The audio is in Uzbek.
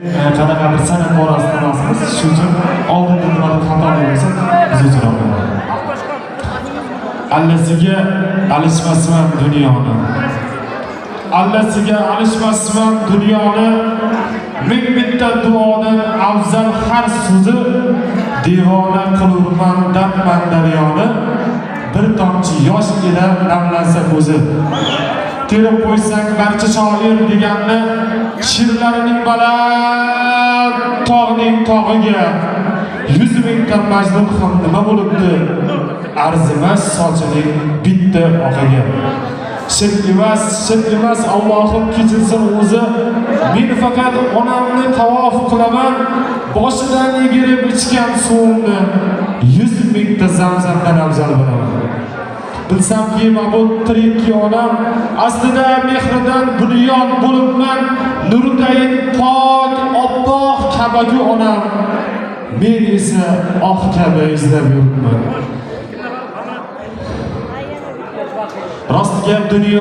qanaqadir san'at borasida emasmiz. Shuning uchun oldinda nimadir xato bo'lsa, biz uchun olmaymiz. Allasiga alishmasman dunyoni. Allasiga alishmasman dunyoni. Ming bitta duodan afzal har so'zi devona qilurman dardman daryoni. Bir tomchi yosh ila damlansa ko'zi. Terib qo'ysang barcha shoir deganni she'rlarining baland tog'ning tog'iga 100 mingta majnun ham nima bo'libdi? Arzimas sochining bitta oqiga. Shirk emas Allohim kechirsin o'zi. Men faqat onamni tavof qilaman, boshidan egirib ichgan suvimni 100 mingta zamzamdan afzal bilaman. Bilsamki mabud tirikki onam aslida mehridan bunyod bo'libman, nuridayin pok oppoq kabagu onam, men esa oq kabi izlab yuribman. Rost gap dunyo